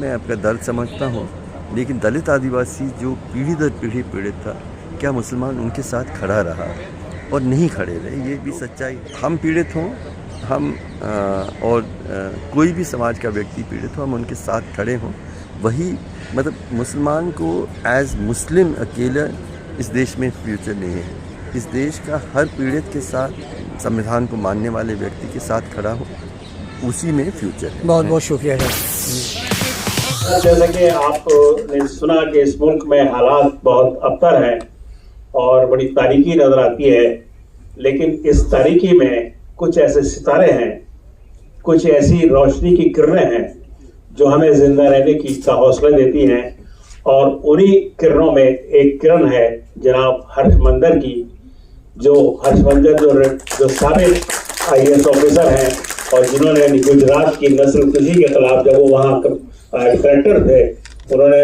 मैं आपका दर्द समझता हूँ, लेकिन दलित आदिवासी जो पीढ़ी दर पीढ़ी पीड़ित था, क्या मुसलमान उनके साथ खड़ा रहा और नहीं खड़े रहे, ये भी सच्चाई। हम पीड़ित हों, हम कोई भी समाज का व्यक्ति पीड़ित हो, हम उनके साथ खड़े हों, वही मतलब मुसलमान को एज मुस्लिम अकेला इस देश में फ्यूचर नहीं है। इस देश का हर पीड़ित के साथ, संविधान को मानने वाले व्यक्ति के साथ खड़ा हो, उसी में फ्यूचर है। बहुत बहुत शुक्रिया सर। जैसे कि आपने सुना कि इस मुल्क में हालात बहुत अबतर हैं और बड़ी तारीकी नजर आती है, लेकिन इस तारीकी में कुछ ऐसे सितारे हैं, कुछ ऐसी रोशनी की किरणें हैं जो हमें जिंदा रहने की का हौसला देती हैं। और उन्हीं किरणों में एक किरण है जनाब हर्षमंदर की, जो हर्षमंदर जो साबिक IAS ऑफिसर हैं और जिन्होंने गुजरात की नस्ल कुशी के खिलाफ, जब वो वहाँ कलेक्टर थे, उन्होंने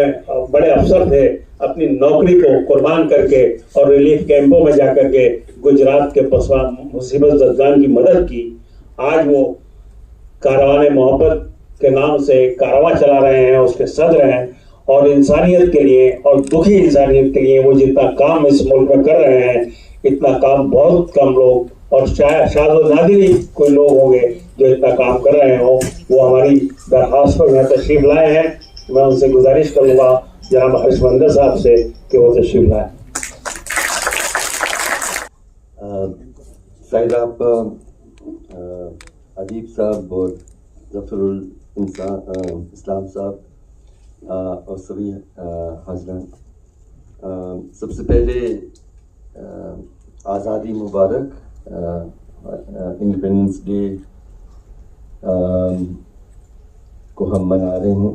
बड़े अफसर थे, अपनी नौकरी को कुर्बान करके और रिलीफ कैंपों में जाकर के गुजरात के मुसीबत ज़दगान की मदद की। आज वो कारवाने मोहब्बत के नाम से कारवां चला रहे हैं, उसके सदर हैं, और इंसानियत के लिए और दुखी इंसानियत के लिए वो जितना काम इस मुल्क में कर रहे हैं, इतना काम बहुत कम लोग और शायद नादिर ही कोई लोग होंगे जो इतना काम कर रहे हो। वो हमारी दरख्वास्त पर यहाँ तशरीफ लाए हैं। मैं उनसे गुजारिश करूँगा जनाब हर्षमंदर साहब से कि वो तशरीफ लाए। शायद आप अदीब साहब और जफरुल इस्लाम साहब और सभी हाज़रान, सबसे पहले आज़ादी मुबारक, इंडिपेंडेंस डे को हम मना रहे हैं।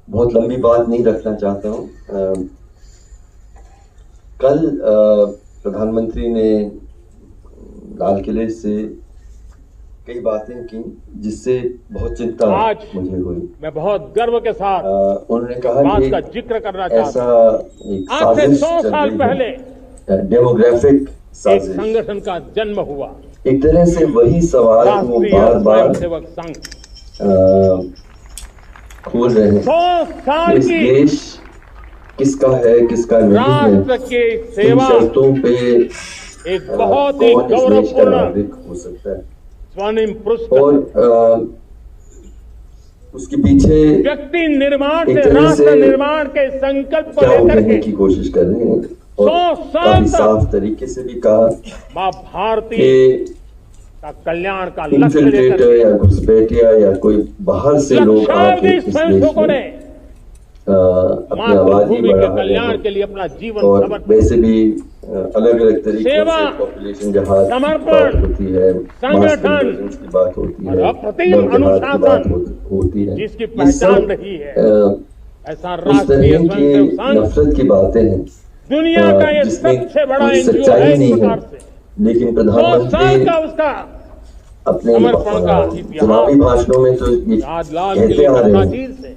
बहुत लंबी बात नहीं रखना चाहता हूँ। कल प्रधानमंत्री ने लाल किले से कई बातें की जिससे बहुत चिंता मुझे हुई। मैं बहुत गर्व के साथ उन्होंने कहा बात कि का जिक्र करना चाहता हूं, एक आज से 100 चल साल रही पहले है, डेमोग्राफिक एक साजिश। संगठन का जन्म हुआ, एक तरह से वही सवाल वो राष्ट्रीय बार बार स्वयंसेवक संघ। खोल रहे हैं 100 साल इस की देश किसका है, किसका नहीं है, राष्ट्र की इन सेवा शर्तों पे एक बहुत ही कौन इस देश का गौरवपूर्ण नागरिक हो सकता है। स्वर्णिम पुरस्कार। और उसके पीछे व्यक्ति निर्माण एक से तरह राष्ट्र से निर्माण के संकल्प को क्या वो लेकर कहने के की कोशिश कर रहे हैं, और 100 साल काफी तक साफ तरीके से भी कहा माँ भारती कि का कल्याण का लक्ष्य लेकर इन्फिल्ट्रेटर या घुसपैठिया या कोई बाहर से लोग आके लक्षावधि इस देश स्वयंसेवकों में ने अपनी आवाज नहीं मातृभूमि के बढ़ा रहे कल्याण हैं। के लिए अपना जीवन और समर्पित, वैसे भी अलग अलग तरीकों सेवा, से पॉपुलेशन जहाज की समर्पण, बात होती है, मास संगठन कन्वर्जेंस की बात होती और है, अप्रतिम लव जिहाद की बात अनुशासन होती है, जिसकी ये पहचान सब रही है। ऐसा उस राष्ट्रीय तरह की स्वयंसेवक संघ नफरत की बातें हैं दुनिया का ये जिसमें सबसे बड़ा कोई NGO सच्चाई है। इस नहीं है। प्रकार से लेकिन 100 साल प्रधानमंत्री का उसका अपने समर्पण का चुनावी भाषणों में तो ये आज लाल कहते किले आ की रहे हैं, प्राचीर से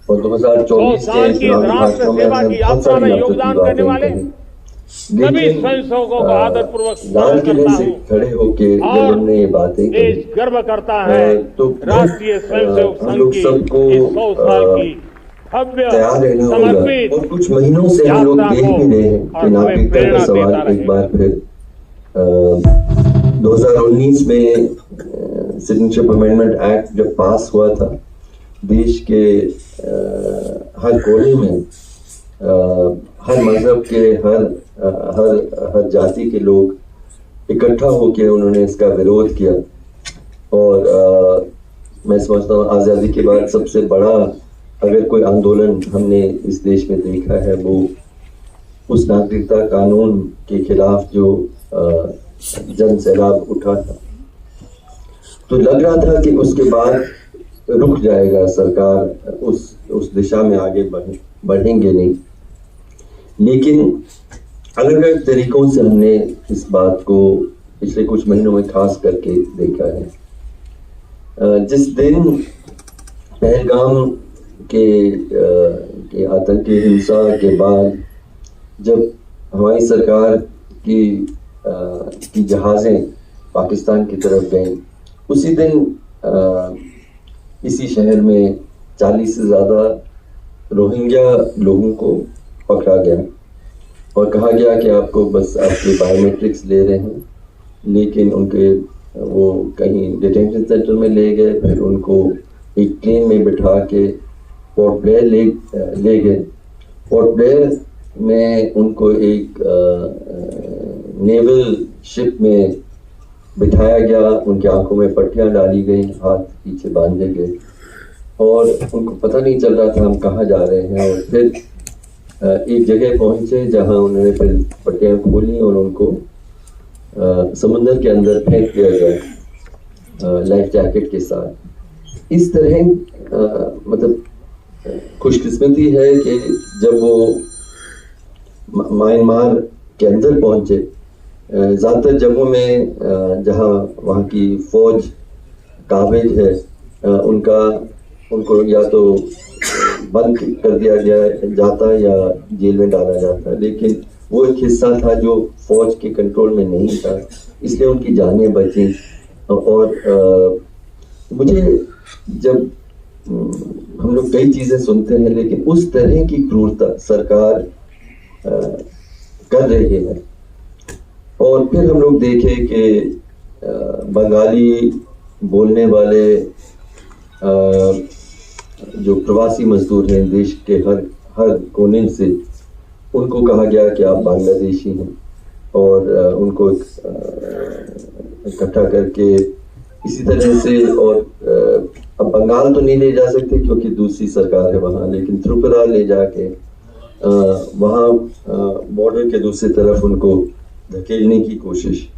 और 2024 100 साल के की चुनावी राष्ट्र भाषणों में सेवा हमने की बहुत यात्रा सारी में नफरत की योगदान करने बातें वाले कही। सभी लेकिन स्वयंसेवकों को आदरपूर्वक लाल स्मरण किले करता से हूँ खड़े होके जब और हमने ये बातें देश कही गर्व करता है तो राष्ट्रीय स्वयंसेवक हम संघ लोग की सबको इस 100 साल की भव्य तैयार रहना होगा। समर्पित और कुछ महीनों से हम लोग यात्रा देख को भी रहे हैं और कि हमें नागरिकता प्रेरणा का सवाल देता एक बार फिर 2019 में सिटीजनशिप अमेंडमेंट एक्ट जब पास हुआ था, देश के हर कोने में हर मजहब के हर जाति के लोग इकट्ठा होकर उन्होंने इसका विरोध किया। और मैं समझता हूँ आज़ादी के बाद सबसे बड़ा अगर कोई आंदोलन हमने इस देश में देखा है वो उस नागरिकता कानून के खिलाफ जो जन सैलाब उठा था। तो लग रहा था कि उसके बाद रुक जाएगा सरकार, उस दिशा में आगे बढ़ेंगे नहीं, लेकिन अलग अलग तरीकों से हमने इस बात को पिछले कुछ महीनों में खास करके देखा है। जिस दिन पहलगाम के आतंकी हिंसा के बाद जब हमारी सरकार की जहाज़ें पाकिस्तान की तरफ गईं, उसी दिन इसी शहर में 40 से ज़्यादा रोहिंग्या लोगों को पकड़ा गया और कहा गया कि आपको बस आपके बायोमेट्रिक्स ले रहे हैं, लेकिन उनके वो कहीं डिटेंशन सेंटर में ले गए, फिर उनको एक ट्रेन में बिठा के पोर्ट ब्लेयर ले गए। पोर्ट ब्लेयर में उनको एक नेवल शिप में बिठाया गया, उनकी आंखों में पट्टियां डाली गई, हाथ पीछे बांधे गए और उनको पता नहीं चल रहा था हम कहाँ जा रहे हैं। और फिर एक जगह पहुंचे जहां उन्होंने पट्टियां खोली और उनको समुद्र के अंदर फेंक दिया गया लाइफ जैकेट के साथ। इस तरह मतलब खुशकिस्मती है कि जब वो म्यांमार के अंदर पहुंचे, ज़्यादातर जगहों में जहां वहाँ की फौज काबिज है, उनको या तो बंद कर दिया जाता या जेल में डाला जाता, लेकिन वो एक हिस्सा था जो फौज के कंट्रोल में नहीं था, इसलिए उनकी जानें बची। और मुझे जब हम लोग कई चीज़ें सुनते हैं, लेकिन उस तरह की क्रूरता सरकार कर रही है। और फिर हम लोग देखे कि बंगाली बोलने वाले जो प्रवासी मजदूर हैं देश के हर कोने से, उनको कहा गया कि आप बांग्लादेशी हैं और उनको इकट्ठा करके इसी तरह से। और अब बंगाल तो नहीं ले जा सकते क्योंकि दूसरी सरकार है वहाँ, लेकिन त्रिपुरा ले जाके वहाँ बॉर्डर के दूसरी तरफ उनको धकेलने की कोशिश।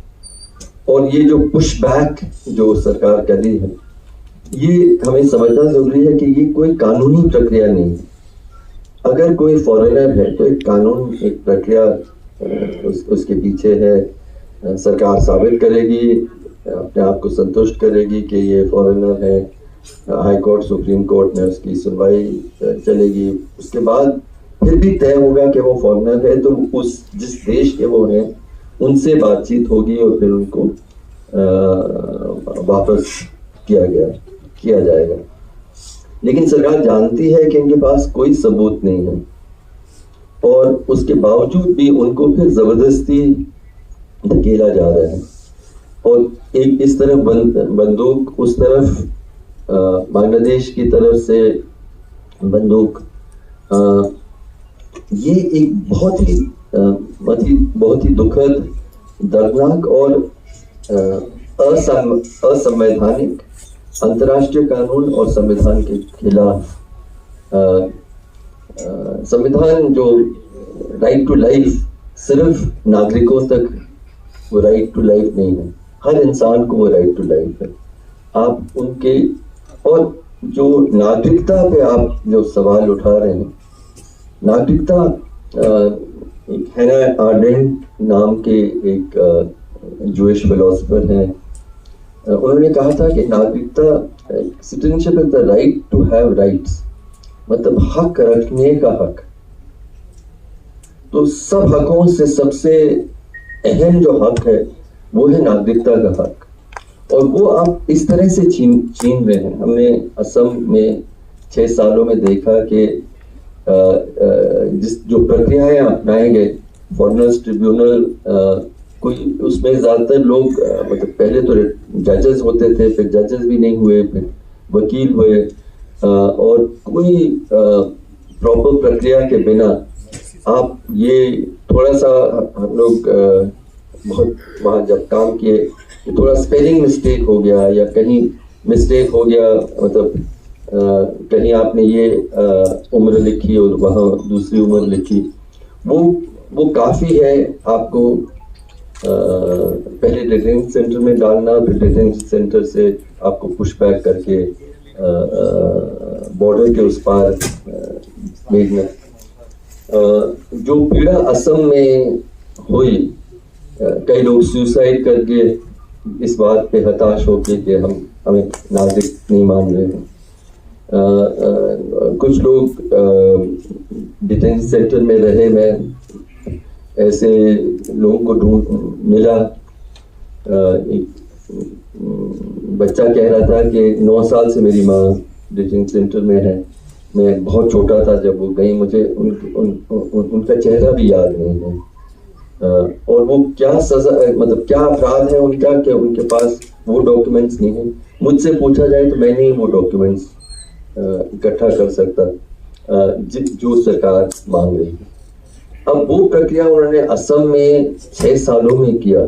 और ये जो पुश बैक जो सरकार कर रही है, ये हमें समझना जरूरी है कि ये कोई कानूनी प्रक्रिया नहीं है। अगर कोई फॉरेनर है तो एक कानून, एक प्रक्रिया उसके पीछे है। सरकार साबित करेगी, अपने आप को संतुष्ट करेगी कि ये फॉरेनर है, हाई कोर्ट सुप्रीम कोर्ट में उसकी सुनवाई चलेगी। उसके बाद फिर भी तय होगा कि वो फॉरेनर है तो उस जिस देश के वो हैं उनसे बातचीत होगी और फिर उनको वापस किया जाएगा। लेकिन सरकार जानती है कि इनके पास कोई सबूत नहीं है और उसके बावजूद भी उनको फिर जबरदस्ती धकेला जा रहा है। और एक इस तरफ बंदूक, उस तरफ बांग्लादेश की तरफ से बंदूक। ये एक बहुत ही दुखद, दर्दनाक और असंवैधानिक, अंतर्राष्ट्रीय कानून और संविधान के खिलाफ। संविधान जो राइट टू लाइफ, सिर्फ नागरिकों तक वो राइट टू लाइफ नहीं है, हर इंसान को वो राइट टू लाइफ है। आप उनके, और जो नागरिकता पे आप जो सवाल उठा रहे हैं, नागरिकता, एक हैना आरेंट नाम के एक जूइश फिलोसोफर हैं, उन्होंने कहा था कि नागरिकता, citizenship is the right to have rights, मतलब हक रखने का हक। तो सब हकों से सबसे अहम जो हक है वो है नागरिकता का हक, और वो आप इस तरह से छीन रहे हैं। हमने असम में 6 सालों में देखा कि जिस जो प्रक्रियाएं अपनाए गए, फॉरेनर्स ट्रिब्यूनल, कोई उसमें ज़्यादातर लोग मतलब पहले तो जजेस होते थे, फिर जजेस भी नहीं हुए, फिर वकील हुए, और कोई प्रॉपर प्रक्रिया के बिना आप ये थोड़ा सा, हम लोग बहुत वहाँ जब काम किए, थोड़ा स्पेलिंग मिस्टेक हो गया या कहीं मिस्टेक हो गया, मतलब कहीं आपने ये उम्र लिखी और वहाँ दूसरी उम्र लिखी, वो काफ़ी है। आपको पहले डिटेंशन सेंटर में डालना, फिर डिटेंशन सेंटर से आपको पुश बैक करके बॉर्डर के उस पार भेजना। जो पीड़ा असम में हुई, कई लोग सुसाइड करके इस बात पे हताश होके कि हमें नागरिक नहीं मान रहे हैं। कुछ लोग डिटेंशन सेंटर में रहे, मैं ऐसे लोगों को मिला। एक बच्चा कह रहा था कि 9 साल से मेरी माँ डिटेंशन सेंटर में हैं। मैं बहुत छोटा था जब वो गई, मुझे उनका चेहरा भी याद नहीं है। और वो क्या सजा, मतलब क्या अपराध है उनका कि उनके पास वो डॉक्यूमेंट्स नहीं है। मुझसे पूछा जाए तो मैं नहीं वो डॉक्यूमेंट्स इकट्ठा कर सकता जो सरकार मांग रही है। अब वो प्रक्रिया उन्होंने असम में 6 सालों में किया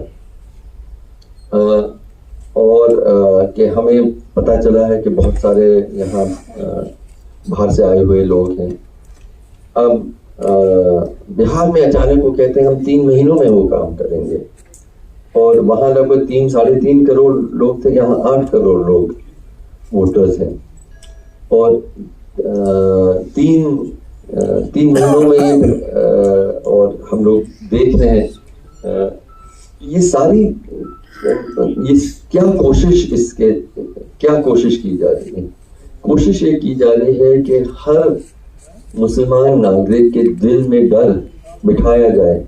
और कि हमें पता चला है कि बहुत सारे यहाँ बाहर से आए हुए लोग हैं। अब बिहार में अचानक वो कहते हैं हम 3 महीनों में वो काम करेंगे, और वहाँ लगभग 3-3.5 करोड़ लोग थे, यहाँ 8 करोड़ लोग वोटर्स हैं, और 3 महीनों में और हम लोग देख रहे हैं ये सारी ये क्या कोशिश की जा रही है। कोशिश ये की जा रही है कि हर मुसलमान नागरिक के दिल में डर बिठाया जाए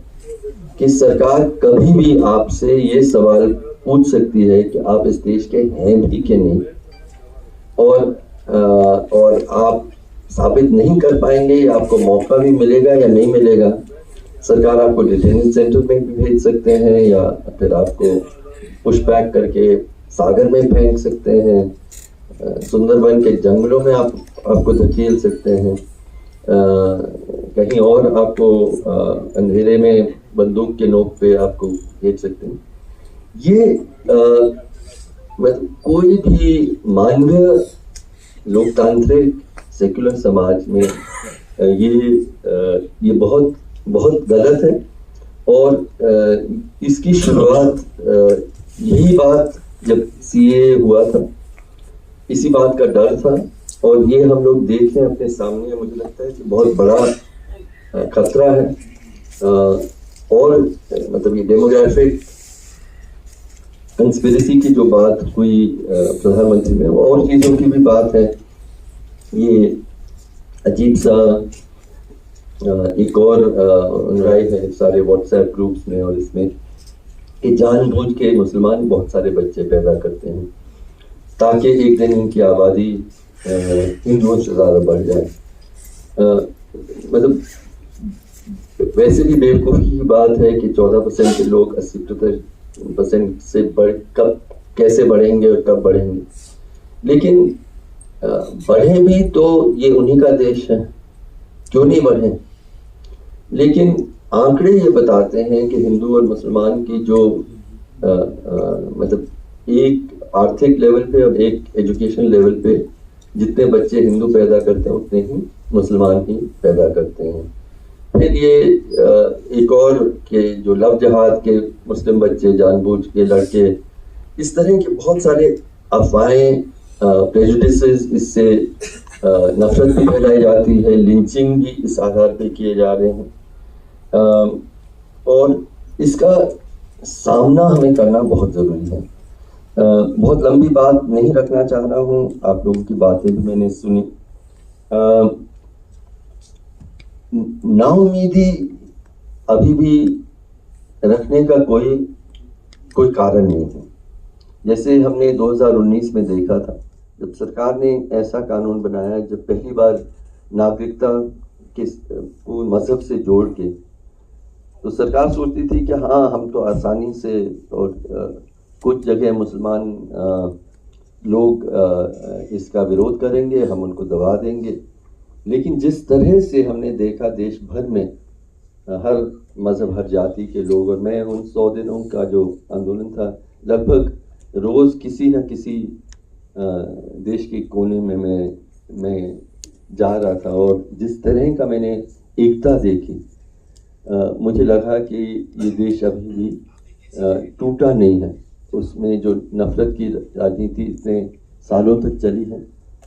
कि सरकार कभी भी आपसे ये सवाल पूछ सकती है कि आप इस देश के हैं भी कि नहीं, और आप साबित नहीं कर पाएंगे, आपको मौका भी मिलेगा या नहीं मिलेगा। सरकार आपको डिटेंशन सेंटर में भी भेज सकते हैं या फिर आपको पुशबैक करके सागर में फेंक सकते हैं, सुंदरबन के जंगलों में आपको धकेल सकते हैं, कहीं और आपको अंधेरे में बंदूक के नोक पे आपको भेज सकते हैं। ये मतलब कोई भी मानवीय लोकतांत्रिक सेकुलर समाज में ये बहुत बहुत गलत है। और इसकी शुरुआत यही बात जब सीए हुआ था, इसी बात का डर था, और ये हम लोग देख रहे हैं अपने सामने। मुझे लगता है कि बहुत बड़ा खतरा है। और मतलब ये डेमोग्राफिक कंस्पिरेसी की जो बात हुई प्रधानमंत्री में, और चीज़ों की भी बात है। ये अजीब सा एक और राय है सारे व्हाट्सएप ग्रुप्स में और इसमें कि जानबूझ के मुसलमान बहुत सारे बच्चे पैदा करते हैं ताकि एक दिन इनकी आबादी हिंदुओं से ज़्यादा बढ़ जाए। मतलब वैसे भी बेवकूफ़ी की बात है कि 14% के लोग 80% से कब कैसे बढ़ेंगे और कब बढ़ेंगे। लेकिन बढ़े भी तो ये उन्हीं का देश है, क्यों नहीं बढ़े। लेकिन आंकड़े ये बताते हैं कि हिंदू और मुसलमान की जो मतलब एक आर्थिक लेवल पे और एक एजुकेशन लेवल पे जितने बच्चे हिंदू पैदा करते हैं उतने ही मुसलमान ही पैदा करते हैं। फिर ये एक और के जो लव जहाद के मुस्लिम बच्चे जानबूझ के लड़के, इस तरह के बहुत सारे अफवाहें, प्रेजुडिसेस, इससे नफरत भी फैलाई जाती है, लिंचिंग भी इस आधार पे किए जा रहे हैं। और इसका सामना हमें करना बहुत ज़रूरी है। बहुत लंबी बात नहीं रखना चाह रहा हूँ, आप लोगों की बातें भी मैंने सुनी। नाउमीदी अभी भी रखने का कोई कारण नहीं है। जैसे हमने 2019 में देखा था जब सरकार ने ऐसा कानून बनाया जब पहली बार नागरिकता को मजहब से जोड़ के, तो सरकार सोचती थी कि हाँ हम तो आसानी से, और कुछ जगह मुसलमान लोग इसका विरोध करेंगे, हम उनको दबा देंगे। लेकिन जिस तरह से हमने देखा देश भर में हर मज़हब हर जाति के लोग, और मैं उन 100 दिनों का जो आंदोलन था लगभग रोज़ किसी न किसी देश के कोने में मैं जा रहा था, और जिस तरह का मैंने एकता देखी मुझे लगा कि ये देश अभी भी टूटा नहीं है। उसमें जो नफरत की राजनीति इतने सालों तक चली है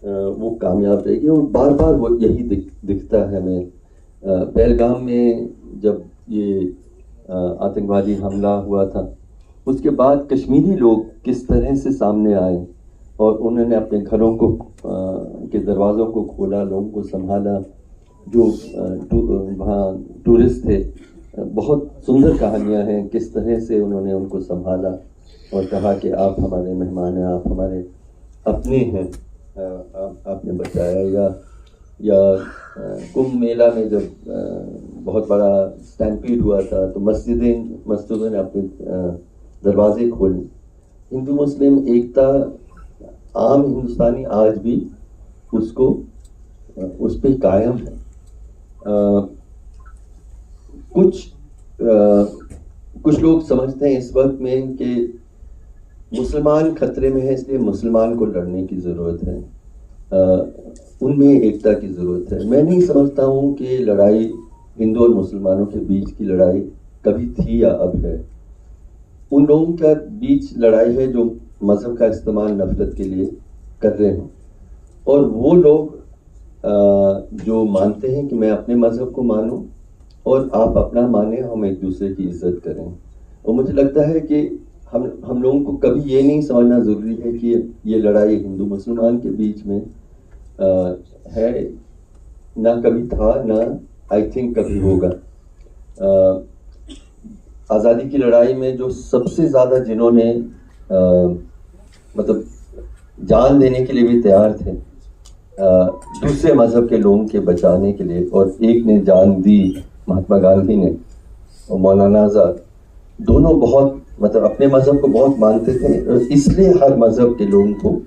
वो कामयाब रहेगी, और बार बार वो यही दिखता है हमें। पहलगाम में जब ये आतंकवादी हमला हुआ था उसके बाद कश्मीरी लोग किस तरह से सामने आए और उन्होंने अपने घरों को के दरवाज़ों को खोला, लोगों को संभाला। जो वहाँ टूरिस्ट थे, बहुत सुंदर कहानियाँ हैं किस तरह से उन्होंने उनको संभाला और कहा कि आप हमारे मेहमान हैं, आप हमारे अपने हैं। आपने बताया, या कुंभ मेला में जब बहुत बड़ा स्टैम्पीड हुआ था तो मस्जिदों ने अपने दरवाजे खोले। हिंदू मुस्लिम एकता आम हिंदुस्तानी आज भी उस पे कायम है। कुछ लोग समझते हैं इस वक्त में कि मुसलमान खतरे में है, इसलिए मुसलमान को लड़ने की ज़रूरत है, उनमें एकता की ज़रूरत है। मैं नहीं समझता हूँ कि लड़ाई हिंदू और मुसलमानों के बीच की लड़ाई कभी थी या अब है। उन लोगों के बीच लड़ाई है जो मज़हब का इस्तेमाल नफरत के लिए कर रहे हैं, और वो लोग जो मानते हैं कि मैं अपने मज़हब को मानूं और आप अपना माने, हम एक दूसरे की इज्जत करें। और मुझे लगता है कि हम लोगों को कभी ये नहीं समझना ज़रूरी है कि ये लड़ाई हिंदू मुसलमान के बीच में है, ना कभी था, ना आई थिंक कभी होगा। आज़ादी की लड़ाई में जो सबसे ज़्यादा जिन्होंने मतलब जान देने के लिए भी तैयार थे दूसरे मज़हब के लोगों के बचाने के लिए, और एक ने जान दी महात्मा गांधी ने और मौलाना आज़ाद, दोनों बहुत मतलब अपने मज़हब को बहुत मानते थे, और इसलिए हर मज़हब के लोगों को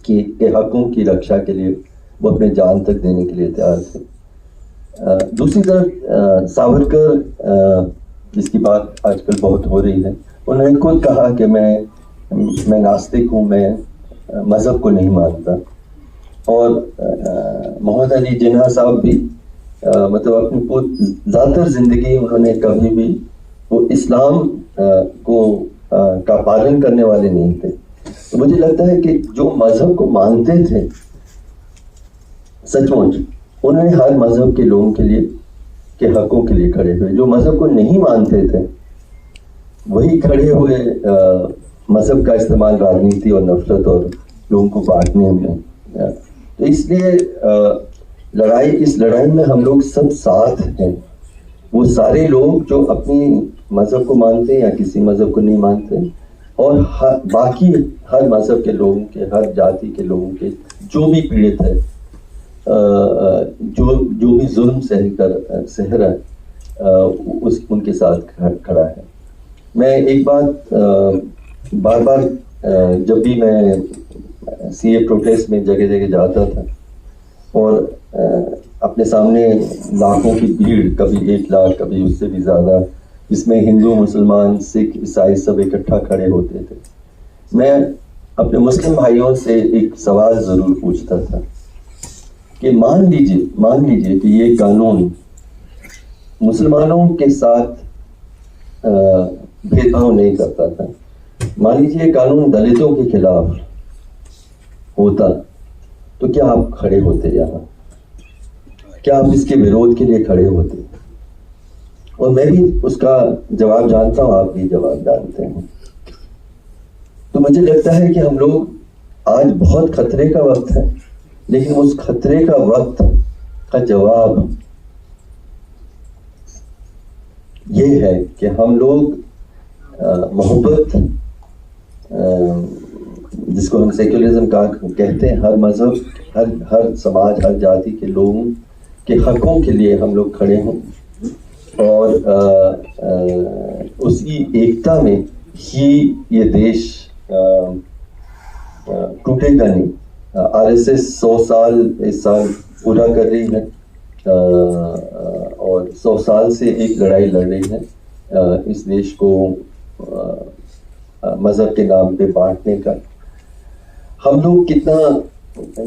के हकों की रक्षा के लिए वो अपने जान तक देने के लिए तैयार थे। दूसरी तरफ सावरकर, जिसकी बात आजकल बहुत हो रही है, उन्होंने खुद कहा कि मैं नास्तिक हूँ, मैं मज़हब को नहीं मानता। और मोहम्मद अली जिन्ना साहब भी मतलब अपनी ज़्यादातर ज़िंदगी उन्होंने कभी भी वो इस्लाम का पालन करने वाले नहीं थे। तो मुझे लगता है कि जो मज़हब को मानते थे सचमुच, उन्होंने हर मज़हब के लोगों के लिए के हकों के लिए खड़े हुए। जो मज़हब को नहीं मानते थे वही खड़े हुए मज़हब का इस्तेमाल राजनीति और नफरत और लोगों को बांटने में। तो इसलिए इस लड़ाई में हम लोग सब साथ हैं। वो सारे लोग जो अपनी मज़हब को मानते हैं या किसी मज़हब को नहीं मानते, और बाकी हर मज़हब के लोगों के, हर जाति के लोगों के जो भी पीड़ित है, जो भी जुल्म सह रहा है, उनके साथ खड़ा है। मैं एक बात बार बार जब भी मैं सीए प्रोटेस्ट में जगह जगह जाता था और अपने सामने लाखों की भीड़, कभी 1 लाख, कभी उससे भी ज़्यादा, जिसमें हिंदू, मुसलमान, सिख, ईसाई सब इकट्ठा खड़े होते थे, मैं अपने मुस्लिम भाइयों से एक सवाल ज़रूर पूछता था कि मान लीजिए कि ये कानून मुसलमानों के साथ भेदभाव नहीं करता था, मान लीजिए ये कानून दलितों के खिलाफ होता, तो क्या आप खड़े होते यहाँ? क्या आप इसके विरोध के लिए खड़े होते? और मैं भी उसका जवाब जानता हूँ, आप भी जवाब जानते हैं। तो मुझे लगता है कि हम लोग आज बहुत खतरे का वक्त है, लेकिन उस खतरे का वक्त का जवाब ये है कि हम लोग मोहब्बत, जिसको हम सेक्युलरिज्म का कहते हैं, हर मज़हब, हर समाज, हर जाति के लोगों के हकों के लिए हम लोग खड़े हों, और उसी एकता में ही ये देश टूटेगा नहीं। आरएसएस 100 साल इस साल पूरा कर रही है, और 100 साल से एक लड़ाई लड़ रही है इस देश को मज़हब के नाम पे बांटने का। हम लोग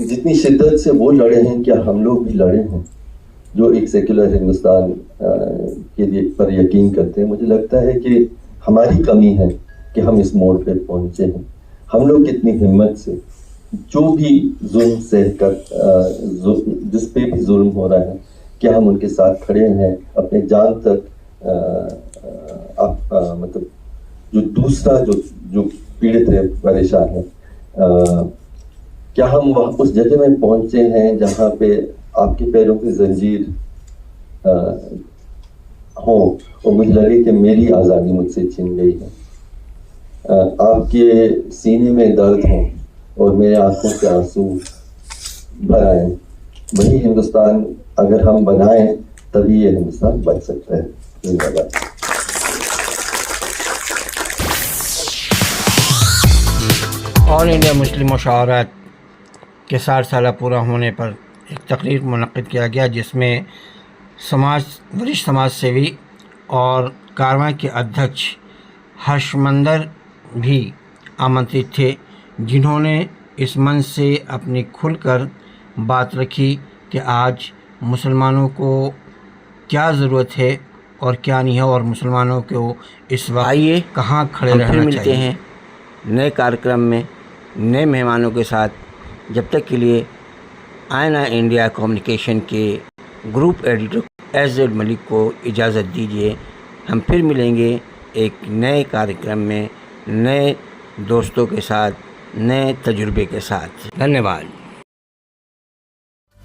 जितनी शिद्दत से वो लड़े हैं, क्या हम लोग भी लड़े हैं जो एक सेक्युलर हिंदुस्तान के लिए पर यकीन करते हैं? मुझे लगता है कि हमारी कमी है कि हम इस मोड़ पे पहुंचे हैं। हम लोग कितनी हिम्मत से जो भी जुल्म सह कर जिस पे भी जुल्म हो रहा है, क्या हम उनके साथ खड़े हैं अपने जान तक? मतलब जो दूसरा जो पीड़ित है, परेशान है, क्या हम वहाँ उस जगह में पहुंचे हैं जहाँ पे आपके पैरों की जंजीर हो और मुझे लगे कि मेरी आज़ादी मुझसे छिन गई है, आपके सीने में दर्द हो और मेरे आंखों से आंसू भर आए। वही हिंदुस्तान अगर हम बनाएं तभी ये हिंदुस्तान बन सकता है। धन्यवाद। ऑल इंडिया मुस्लिम मुशावरत के 60 साल पूरा होने पर एक तकरीर मुनक़्क़िद किया गया, जिसमें वरिष्ठ समाज सेवी और कारवां के अध्यक्ष हर्षमंदर भी आमंत्रित थे, जिन्होंने इस मंच से अपनी खुलकर बात रखी कि आज मुसलमानों को क्या ज़रूरत है और क्या नहीं है, और मुसलमानों को इस वक्त आइए कहाँ खड़े हम रहना फिर चाहिए। मिलते हैं नए कार्यक्रम में नए मेहमानों के साथ। जब तक के लिए आईना इंडिया कम्युनिकेशन के ग्रुप एडिटर एसजेड मलिक को इजाज़त दीजिए। हम फिर मिलेंगे एक नए कार्यक्रम में नए दोस्तों के साथ, नए तजुर्बे के साथ। धन्यवाद।